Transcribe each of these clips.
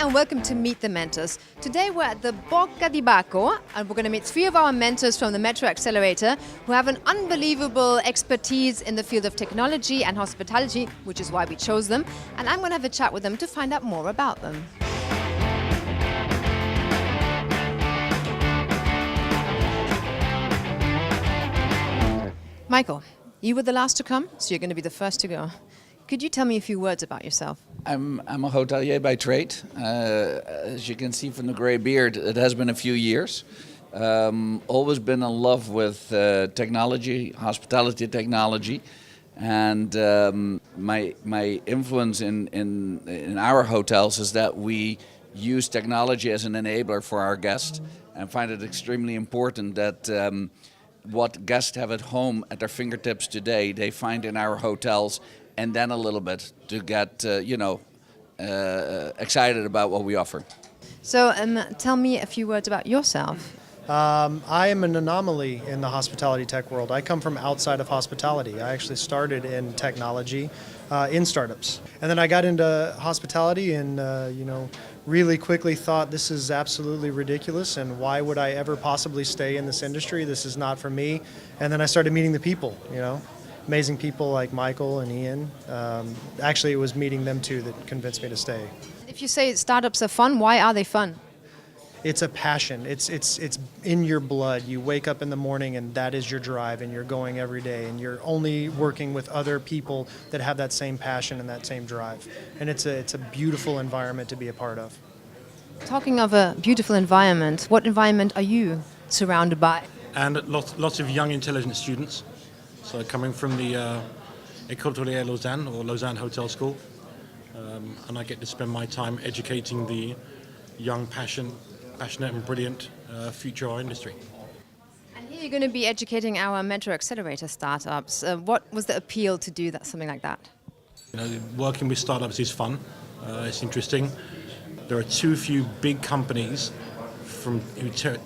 and welcome to Meet the Mentors. Today we're at the Bocca di Bacco and we're going to meet 3 of our mentors from the Metro Accelerator who have an unbelievable expertise in the field of technology and hospitality, which is why we chose them, and I'm going to have a chat with them to find out more about them. Michael, you were the last to come, so you're going to be the first to go. Could you tell me a few words about yourself? I'm a hotelier by trade. As you can see from the grey beard, it has been a few years. Always been in love with technology, hospitality technology, and my influence in our hotels is that we use technology as an enabler for our guests, and find it extremely important that what guests have at home at their fingertips today, they find in our hotels, and then a little bit to get, excited about what we offer. So tell me a few words about yourself. I am an anomaly in the hospitality tech world. I come from outside of hospitality. I actually started in technology in startups. And then I got into hospitality and, really quickly thought this is absolutely ridiculous and why would I ever possibly stay in this industry? This is not for me. And then I started meeting the people, amazing people like Michael and Ian. Actually, it was meeting them too that convinced me to stay. If you say startups are fun, why are they fun? It's a passion. It's in your blood. You wake up in the morning and that is your drive and you're going every day and you're only working with other people that have that same passion and that same drive. And it's a beautiful environment to be a part of. Talking of a beautiful environment, what environment are you surrounded by? And lots of young, intelligent students. So coming from the École Hôtelière Lausanne or Lausanne Hotel School. And I get to spend my time educating the young, passionate and brilliant future of our industry. And here you're going to be educating our Metro Accelerator startups. What was the appeal to do something like that? Working with startups is fun. It's interesting. There are too few big companies who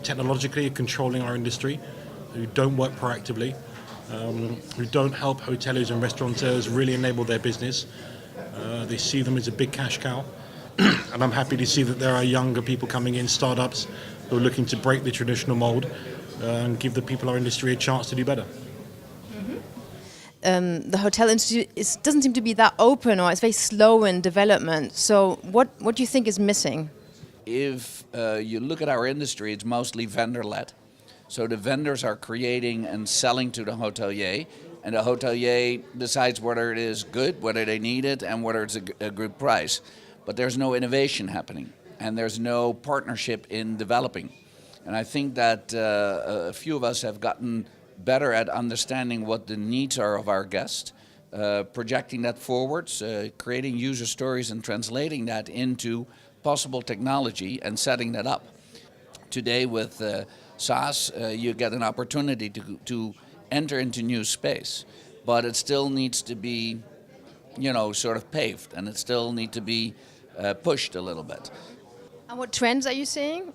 technologically are controlling our industry, who don't work proactively, who don't help hoteliers and restaurateurs really enable their business. They see them as a big cash cow. And I'm happy to see that there are younger people coming in, startups, who are looking to break the traditional mold and give the people in our industry a chance to do better. Mm-hmm. The hotel industry doesn't seem to be that open, or it's very slow in development. So what do you think is missing? If you look at our industry, it's mostly vendor-led. So the vendors are creating and selling to the hotelier, and the hotelier decides whether it is good, whether they need it, and whether it's a good price. But there's no innovation happening, and there's no partnership in developing. And I think that a few of us have gotten better at understanding what the needs are of our guests, projecting that forwards, creating user stories and translating that into possible technology and setting that up. Today with SaaS, you get an opportunity to enter into new space, but it still needs to be, sort of paved, and it still needs to be pushed a little bit. And what trends are you seeing?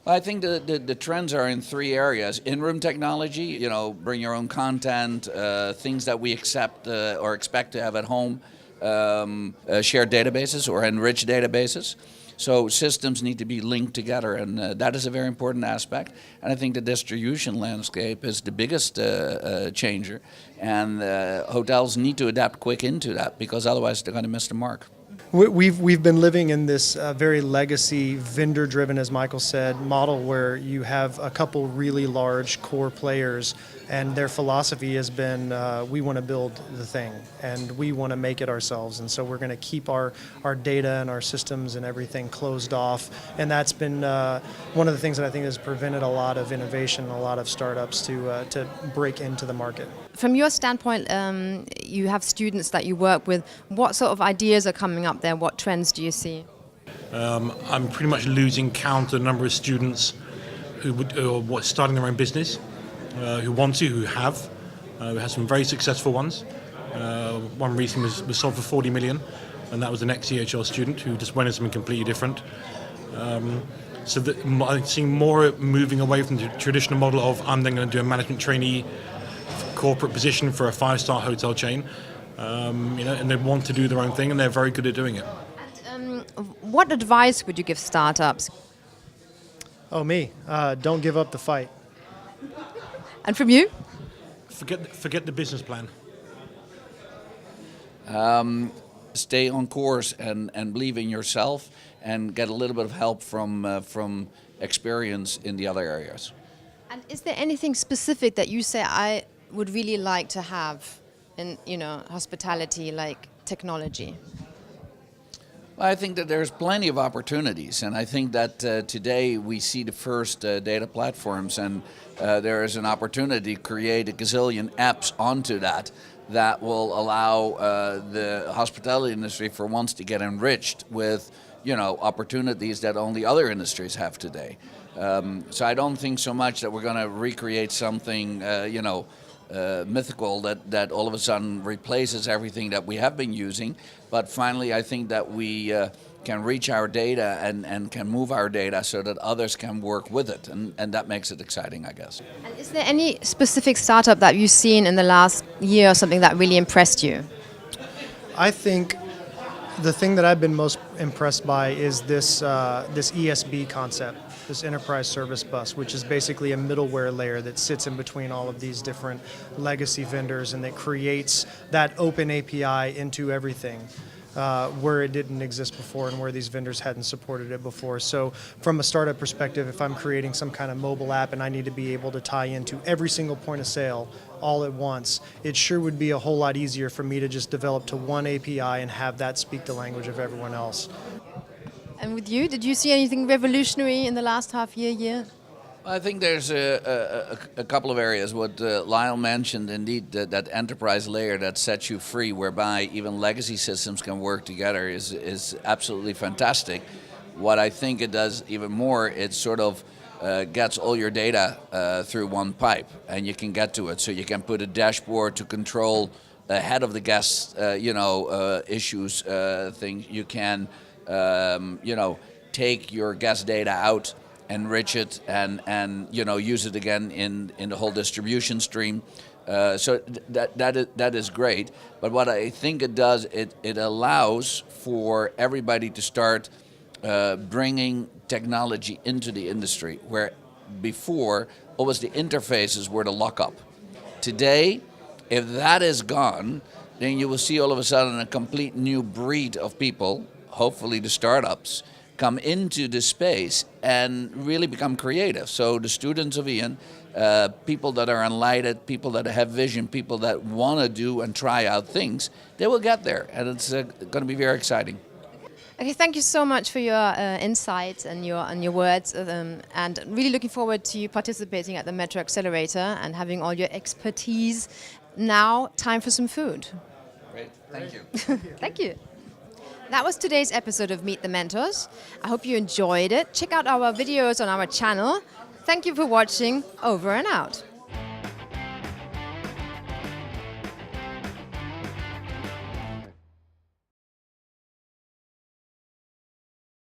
I think the trends are in 3 areas. In-room technology, bring your own content, things that we accept or expect to have at home, shared databases or enriched databases. So systems need to be linked together, and that is a very important aspect. And I think the distribution landscape is the biggest changer, and hotels need to adapt quick into that, because otherwise they're going to miss the mark. We've been living in this very legacy, vendor-driven, as Michael said, model where you have a couple really large core players, and their philosophy has been, we want to build the thing, and we want to make it ourselves, and so we're going to keep our data and our systems and everything closed off, and that's been one of the things that I think has prevented a lot of innovation and a lot of startups to break into the market. From your standpoint, you have students that you work with. What sort of ideas are coming up there? What trends do you see? I'm pretty much losing count of the number of students who are starting their own business, who have some very successful ones. One recently was sold for 40 million, and that was an ex-EHL student who just went into something completely different. So I'm seeing more moving away from the traditional model of I'm then going to do a management trainee corporate position for a 5-star hotel chain, and they want to do their own thing, and they're very good at doing it. And what advice would you give startups? Oh, me. Don't give up the fight. And from you? Forget the business plan. Stay on course and believe in yourself and get a little bit of help from experience in the other areas. And is there anything specific that you say I would really like to have in, hospitality, like technology? Well, I think that there's plenty of opportunities, and I think that today we see the first data platforms, and there is an opportunity to create a gazillion apps onto that will allow the hospitality industry for once to get enriched with opportunities that only other industries have today. So I don't think so much that we're going to recreate something mythical that all of a sudden replaces everything that we have been using, but finally I think that we can reach our data and can move our data so that others can work with it, and that makes it exciting, I guess. And is there any specific startup that you've seen in the last year or something that really impressed you? I think the thing that I've been most impressed by is this ESB concept, this enterprise service bus, which is basically a middleware layer that sits in between all of these different legacy vendors and that creates that open API into everything. Where it didn't exist before and where these vendors hadn't supported it before. So from a startup perspective, if I'm creating some kind of mobile app and I need to be able to tie into every single point of sale all at once, it sure would be a whole lot easier for me to just develop to one API and have that speak the language of everyone else. And with you, did you see anything revolutionary in the last half year? I think there's a couple of areas. What Lyle mentioned, indeed, that enterprise layer that sets you free, whereby even legacy systems can work together, is absolutely fantastic. What I think it does even more, it sort of gets all your data through one pipe, and you can get to it. So you can put a dashboard to control ahead of the guest, issues, things. You can, take your guest data out, enrich it, and use it again in the whole distribution stream. So that is great. But what I think it does, it allows for everybody to start bringing technology into the industry, where before always the interfaces were the lockup. Today, if that is gone, then you will see all of a sudden a complete new breed of people, hopefully the startups, come into the space and really become creative. So the students of Ian, people that are enlightened, people that have vision, people that want to do and try out things, they will get there, and it's going to be very exciting. Okay, thank you so much for your insights and your words, and really looking forward to you participating at the Metro Accelerator and having all your expertise. Now, time for some food. Great, thank you. Thank you. That was today's episode of Meet the Mentors. I hope you enjoyed it. Check out our videos on our channel. Thank you for watching. Over and out.